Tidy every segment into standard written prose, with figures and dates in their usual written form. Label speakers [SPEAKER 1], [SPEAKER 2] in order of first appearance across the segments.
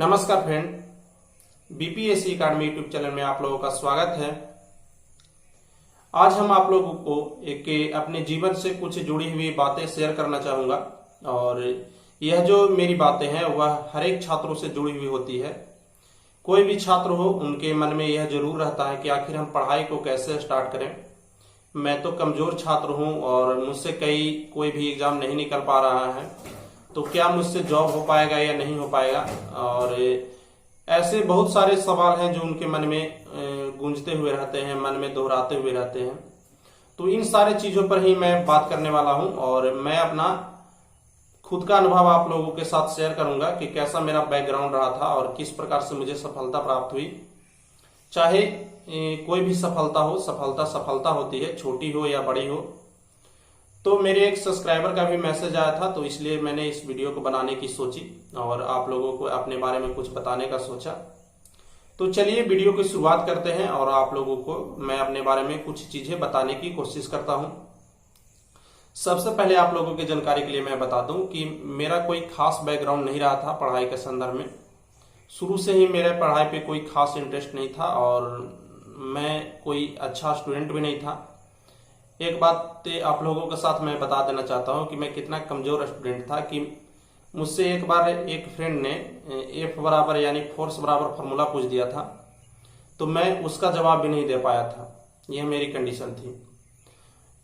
[SPEAKER 1] नमस्कार friend, BPSC academy YouTube channel में आप लोगों का स्वागत है। आज हम आप लोगों को एक अपने जीवन से कुछ जुड़ी हुई बातें शेयर करना चाहूंगा और यह जो मेरी बातें हैं वह हर एक छात्रों से जुड़ी हुई होती है। कोई भी छात्र हो उनके मन में यह जरूर रहता है कि आखिर हम पढ़ाई को कैसे स्टार्ट करें। मैं तो कमजोर छात्र हूं और मुझसे कोई भी एग्जाम नहीं निकल पा रहा है, तो क्या मुझसे जॉब हो पाएगा या नहीं हो पाएगा। और ऐसे बहुत सारे सवाल हैं जो उनके मन में गूंजते हुए रहते हैं, मन में दोहराते हुए रहते हैं। तो इन सारे चीजों पर ही मैं बात करने वाला हूं और मैं अपना खुद का अनुभव आप लोगों के साथ शेयर करूंगा कि कैसा मेरा बैकग्राउंड रहा था और किस प्रकार से मुझे सफलता प्राप्त हुई। चाहे कोई भी सफलता हो, सफलता होती है, छोटी हो या बड़ी हो। तो मेरे एक सब्सक्राइबर का भी मैसेज आया था, तो इसलिए मैंने इस वीडियो को बनाने की सोची और आप लोगों को अपने बारे में कुछ बताने का सोचा। तो चलिए वीडियो की शुरुआत करते हैं और आप लोगों को मैं अपने बारे में कुछ चीजें बताने की कोशिश करता हूं। सबसे पहले आप लोगों की जानकारी के लिए मैं बता दूं कि मेरा कोई खास बैकग्राउंड नहीं रहा था पढ़ाई के संदर्भ में। शुरू से ही मेरे पढ़ाई पे कोई खास इंटरेस्ट नहीं था और मैं कोई अच्छा स्टूडेंट भी नहीं था। एक बात आप लोगों के साथ मैं बता देना चाहता हूं कि मैं कितना कमजोर स्टूडेंट था कि मुझसे एक बार एक फ्रेंड ने F बराबर यानी फोर्स बराबर फार्मूला पूछ दिया था, तो मैं उसका जवाब भी नहीं दे पाया था। यह मेरी कंडीशन थी।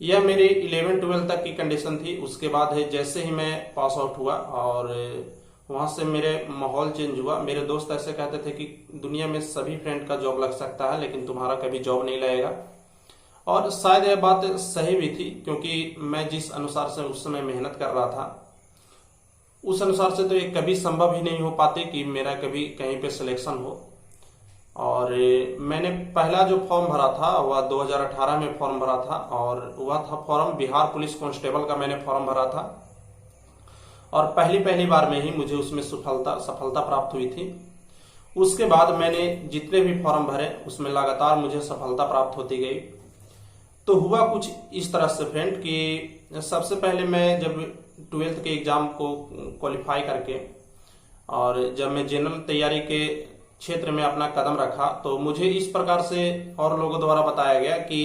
[SPEAKER 1] यह मेरी 11-12 तक की कंडीशन थी। उसके बाद है जैसे ही मैं पास आउट हुआ और वहां से मेरे माहौल चेंज हुआ। मेरे दोस्त ऐसे कहते थे कि दुनिया में सभी फ्रेंड का जॉब लग सकता है लेकिन तुम्हारा कभी जॉब नहीं लगेगा। और शायद यह बात सही भी थी, क्योंकि मैं जिस अनुसार से उस समय मेहनत कर रहा था उस अनुसार से तो ये कभी संभव ही नहीं हो पाते कि मेरा कभी कहीं पे सिलेक्शन हो। और मैंने पहला जो फॉर्म भरा था वह 2018 में फॉर्म भरा था और वह था फॉर्म बिहार पुलिस कांस्टेबल का मैंने फॉर्म भरा था और पहली बार में ही मुझे उसमें सफलता प्राप्त हुई थी। उसके बाद मैंने जितने भी फॉर्म भरे उसमें लगातार मुझे सफलता प्राप्त होती गई। तो हुआ कुछ इस तरह से फ्रेंड कि सबसे पहले मैं जब 12th के एग्जाम को क्वालिफाई करके और जब मैं जनरल तैयारी के क्षेत्र में अपना कदम रखा, तो मुझे इस प्रकार से और लोगों द्वारा बताया गया कि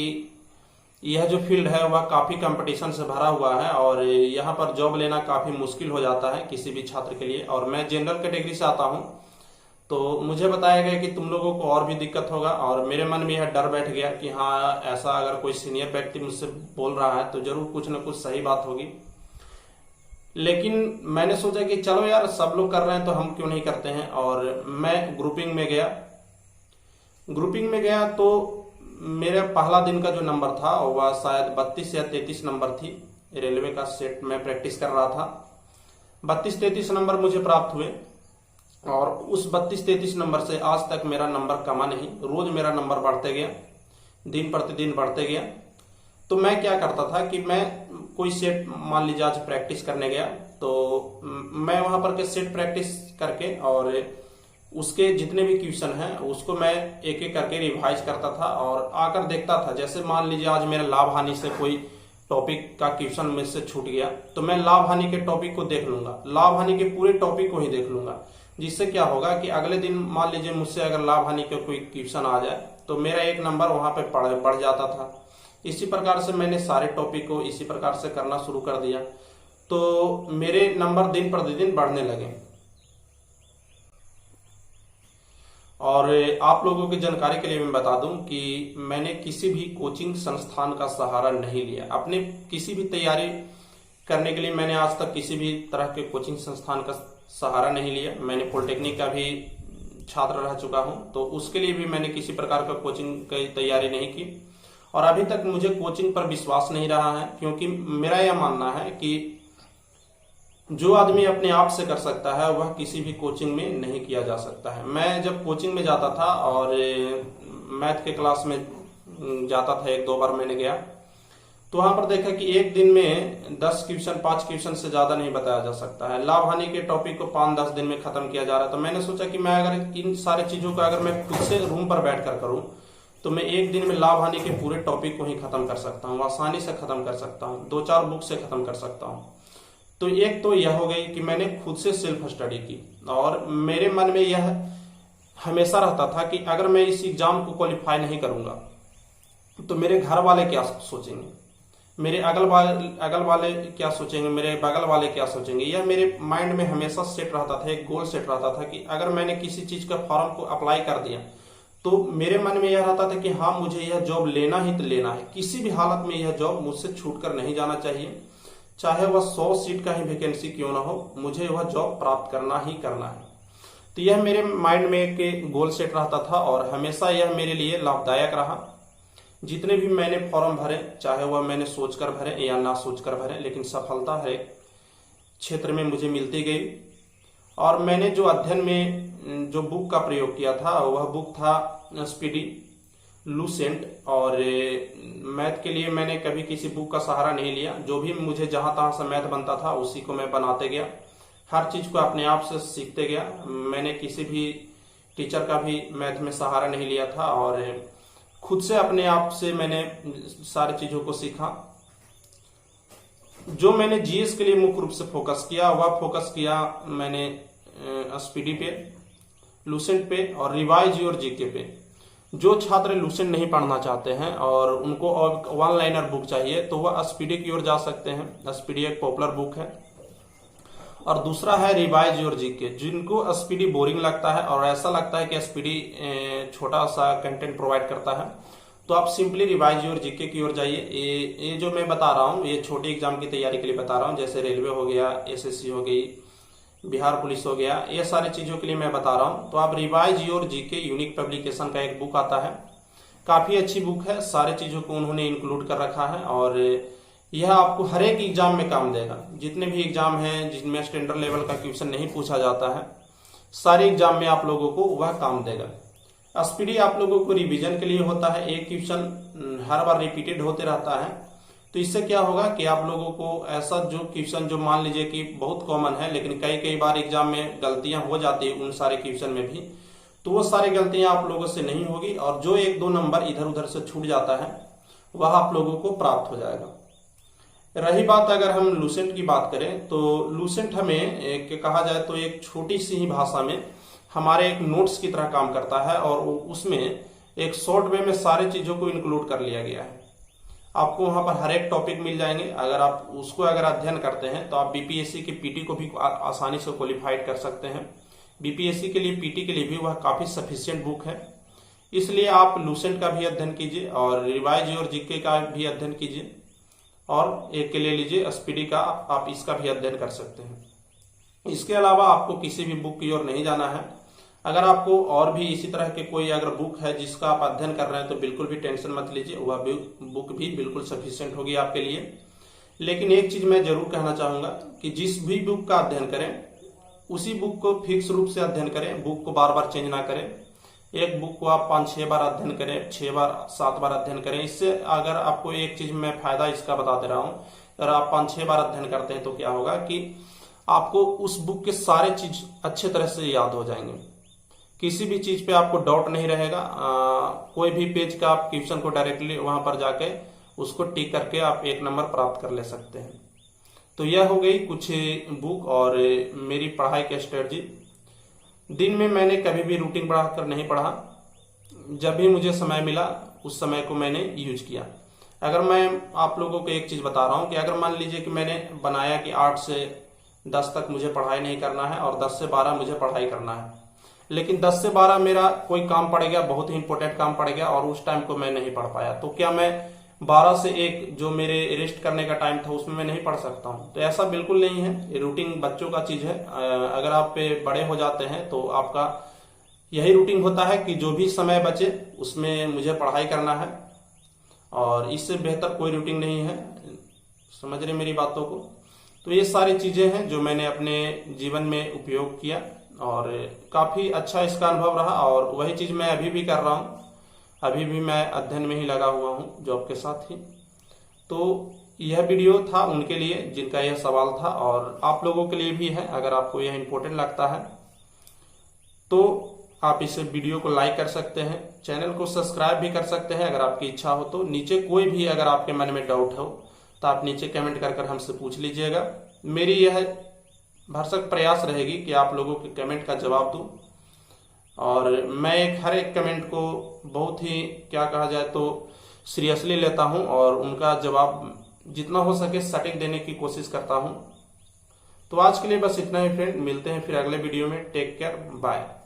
[SPEAKER 1] यह जो फील्ड है वह काफी कंपटीशन से भरा हुआ है और यहाँ पर जॉब लेना काफी मुश्किल हो जाता है किसी भी छात्र के लिए। और मैं जनरल कैटेगरी से आता हूँ, तो मुझे बताया गया कि तुम लोगों को और भी दिक्कत होगा। और मेरे मन में यह डर बैठ गया कि हाँ, ऐसा अगर कोई सीनियर व्यक्ति मुझसे बोल रहा है तो जरूर कुछ न कुछ सही बात होगी। लेकिन मैंने सोचा कि चलो यार, सब लोग कर रहे हैं तो हम क्यों नहीं करते हैं। और मैं ग्रुपिंग में गया तो मेरा पहला दिन का जो नंबर था वह शायद 32 या 33 नंबर थी। रेलवे का सेट मैं प्रैक्टिस कर रहा था। 32-33 नंबर मुझे प्राप्त हुए और उस 32-33 नंबर से आज तक मेरा नंबर कमा नहीं। रोज मेरा नंबर बढ़ते गया, दिन प्रतिदिन बढ़ते गया। तो मैं क्या करता था कि मैं कोई सेट, मान लीजिए आज प्रैक्टिस करने गया, तो मैं वहां पर के सेट प्रैक्टिस करके और उसके जितने भी क्वेश्चन हैं उसको मैं एक एक करके रिवाइज करता था और आकर देखता था। जैसे मान लीजिए आज मेरा लाभ हानि से कोई टॉपिक का क्वेश्चन मुझसे छूट गया, तो मैं लाभ हानि के टॉपिक को देख लूंगा, लाभ हानि के पूरे टॉपिक को ही देख लूंगा। जिससे क्या होगा कि अगले दिन मान लीजिए मुझसे अगर लाभ हानि का कोई क्वेश्चन आ जाए तो मेरा एक नंबर वहां पे बढ़ जाता था। इसी प्रकार से मैंने सारे टॉपिक को इसी प्रकार से करना शुरू कर दिया, तो मेरे नंबर दिन प्रतिदिन बढ़ने लगे। और आप लोगों की जानकारी के लिए मैं बता दूं कि मैंने किसी भी कोचिंग संस्थान का सहारा नहीं लिया। अपने किसी भी तैयारी करने के लिए मैंने आज तक किसी भी तरह के कोचिंग संस्थान का सहारा नहीं लिया। मैंने पॉलिटेक्निक का भी छात्र रह चुका हूं, तो उसके लिए भी मैंने किसी प्रकार का कोचिंग की तैयारी नहीं की और अभी तक मुझे कोचिंग पर विश्वास नहीं रहा है, क्योंकि मेरा यह मानना है कि जो आदमी अपने आप से कर सकता है वह किसी भी कोचिंग में नहीं किया जा सकता है। मैं जब कोचिंग में जाता था और मैथ के क्लास में जाता था, 1-2 बार मैंने गया, तो वहां पर देखा कि एक दिन में 10 क्वेश्चन 5 क्वेश्चन से ज्यादा नहीं बताया जा सकता है। लाभ हानि के टॉपिक को 5-10 दिन में खत्म किया जा रहा है। तो मैंने सोचा कि मैं अगर इन सारी चीजों का अगर मैं खुद से रूम पर बैठ कर करूं तो मैं एक दिन में लाभ हानि के पूरे टॉपिक को ही खत्म कर सकता हूं, आसानी से खत्म कर सकता हूं, 2-4 बुक से खत्म कर सकता हूं। तो एक तो यह हो गई कि मैंने खुद से सेल्फ स्टडी की, और मेरे मन में यह हमेशा रहता था कि अगर मैं इस एग्जाम को क्वालिफाई नहीं करूंगा तो मेरे घर वाले क्या सोचेंगे, मेरे अगल वाले क्या सोचेंगे, मेरे बगल वाले क्या सोचेंगे। यह मेरे माइंड में हमेशा सेट रहता था, एक गोल सेट रहता था कि अगर मैंने किसी चीज का फॉर्म को अप्लाई कर दिया तो मेरे मन में यह रहता था कि हाँ, मुझे यह जॉब लेना ही तो लेना है, किसी भी हालत में यह जॉब मुझसे छूट कर नहीं जाना चाहिए, चाहे वह 100 सीट का ही वैकेंसी क्यों ना हो, मुझे वह जॉब प्राप्त करना ही करना है। तो यह मेरे माइंड में एक गोल सेट रहता था और हमेशा यह मेरे लिए लाभदायक रहा। जितने भी मैंने फॉर्म भरे, चाहे वह मैंने सोचकर भरे या ना सोचकर भरे, लेकिन सफलता हर एक क्षेत्र में मुझे मिलती गई। और मैंने जो अध्ययन में जो बुक का प्रयोग किया था वह बुक था स्पीडी, लूसेंट। और मैथ के लिए मैंने कभी किसी बुक का सहारा नहीं लिया, जो भी मुझे जहां तहां से मैथ बनता था उसी को मैं बनाते गया, हर चीज को अपने आप से सीखते गया। मैंने किसी भी टीचर का भी मैथ में सहारा नहीं लिया था और खुद से अपने आप से मैंने सारी चीजों को सीखा। जो मैंने जीएस के लिए मुख्य रूप से फोकस किया वह फोकस किया मैंने स्पीडी पे, लूसेंट पे और रिवाइज और जीके पे। जो छात्र लूसेंट नहीं पढ़ना चाहते हैं और उनको वन लाइनर बुक चाहिए तो वह स्पीडी की ओर जा सकते हैं। स्पीडी एक पॉपुलर बुक है। और दूसरा है रिवाइज और जीके। जिनको स्पीडी बोरिंग लगता है और ऐसा लगता है कि स्पीडी छोटा सा कंटेंट प्रोवाइड करता है तो आप सिंपली रिवाइज और जीके की ओर जाइए। ये जो मैं बता रहा हूँ ये छोटे एग्जाम की तैयारी के लिए बता रहा हूँ, जैसे रेलवे हो गया, एसएससी हो गई, बिहार पुलिस हो गया, ये सारी चीजों के लिए मैं बता रहा हूँ। तो आप रिवाइज और जीके यूनिक पब्लिकेशन का एक बुक आता है, काफी अच्छी बुक है, सारी चीजों को उन्होंने इंक्लूड कर रखा है और यह आपको हर एक एग्जाम में काम देगा। जितने भी एग्जाम हैं जिनमें स्टैंडर्ड लेवल का क्वेश्चन नहीं पूछा जाता है, सारे एग्जाम में आप लोगों को वह काम देगा। स्पीडी आप लोगों को रिवीजन के लिए होता है, एक क्वेश्चन हर बार रिपीटेड होते रहता है। तो इससे क्या होगा कि आप लोगों को ऐसा जो क्वेश्चन जो मान लीजिए कि बहुत कॉमन है लेकिन कई बार एग्जाम में गलतियां हो जाती है उन सारे क्वेश्चन में भी, तो वो सारी गलतियां आप लोगों से नहीं होगी और जो 1-2 नंबर इधर उधर से छूट जाता है वह आप लोगों को प्राप्त हो जाएगा। रही बात अगर हम लूसेंट की बात करें तो लूसेंट हमें एक कहा जाए तो एक छोटी सी ही भाषा में हमारे एक नोट्स की तरह काम करता है और उसमें एक शॉर्ट वे में सारी चीजों को इंक्लूड कर लिया गया है। आपको वहां पर हर एक टॉपिक मिल जाएंगे। अगर आप उसको अध्ययन करते हैं तो आप बीपीएससी के पीटी को भी आसानी से क्वालिफाइड कर सकते हैं। बीपीएससी के लिए पीटी के लिए भी वह काफी सफिशिएंट बुक है। इसलिए आप लूसेंट का भी अध्ययन कीजिए और रिवाइज और जीके का भी अध्ययन कीजिए और एक के ले लीजिए स्पीडी का, आप इसका भी अध्ययन कर सकते हैं। इसके अलावा आपको किसी भी बुक की ओर नहीं जाना है। अगर आपको और भी इसी तरह के कोई अगर बुक है जिसका आप अध्ययन कर रहे हैं तो बिल्कुल भी टेंशन मत लीजिए, वह बुक भी बिल्कुल सफिशिएंट होगी आपके लिए। लेकिन एक चीज मैं जरूर कहना चाहूंगा कि जिस भी बुक का अध्ययन करें उसी बुक को फिक्स रूप से अध्ययन करें, बुक को बार बार चेंज ना करें। एक बुक को आप 5-6 बार अध्ययन करें, 6 बार 7 बार अध्ययन करें। इससे अगर आपको एक चीज मैं फायदा इसका बता दे रहा हूं, अगर आप 5-6 बार अध्ययन करते हैं तो क्या होगा कि आपको उस बुक के सारे चीज अच्छे तरह से याद हो जाएंगे, किसी भी चीज पे आपको डाउट नहीं रहेगा। कोई भी पेज का आप क्वेश्चन को डायरेक्टली वहां पर जाके उसको टिक करके आप 1 नंबर प्राप्त कर ले सकते हैं। तो यह हो गई कुछ बुक और मेरी पढ़ाई की स्ट्रेटजी। दिन में मैंने कभी भी रूटीन बढ़ाकर नहीं पढ़ा, जब भी मुझे समय मिला उस समय को मैंने यूज किया। अगर मैं आप लोगों को एक चीज बता रहा हूं कि अगर मान लीजिए कि मैंने बनाया कि 8 से 10 तक मुझे पढ़ाई नहीं करना है और 10 से 12 मुझे पढ़ाई करना है, लेकिन 10 से 12 मेरा कोई काम पड़ गया, बहुत ही इंपॉर्टेंट काम पड़ गया और उस टाइम को मैं नहीं पढ़ पाया, तो क्या मैं 12 से 1 जो मेरे रेस्ट करने का टाइम था उसमें मैं नहीं पढ़ सकता हूँ? तो ऐसा बिल्कुल नहीं है। ये रूटीन बच्चों का चीज है। अगर आप पे बड़े हो जाते हैं तो आपका यही रूटीन होता है कि जो भी समय बचे उसमें मुझे पढ़ाई करना है और इससे बेहतर कोई रूटीन नहीं है। समझ रहे मेरी बातों को? तो ये सारी चीजें हैं जो मैंने अपने जीवन में उपयोग किया और काफी अच्छा इसका अनुभव रहा और वही चीज मैं अभी भी कर रहा हूँ। अभी भी मैं अध्ययन में ही लगा हुआ हूँ जॉब के साथ ही। तो यह वीडियो था उनके लिए जिनका यह सवाल था और आप लोगों के लिए भी है। अगर आपको यह इंपॉर्टेंट लगता है तो आप इस वीडियो को लाइक कर सकते हैं, चैनल को सब्सक्राइब भी कर सकते हैं अगर आपकी इच्छा हो तो। नीचे कोई भी अगर आपके मन में डाउट हो तो आप नीचे कमेंट कर हमसे पूछ लीजिएगा। मेरी यह भरसक प्रयास रहेगी कि आप लोगों के कमेंट का जवाब दूं, और मैं हर एक कमेंट को बहुत ही क्या कहा जाए तो सीरियसली लेता हूं और उनका जवाब जितना हो सके सटीक देने की कोशिश करता हूं। तो आज के लिए बस इतना ही फ्रेंड, मिलते हैं फिर अगले वीडियो में। Take care, bye.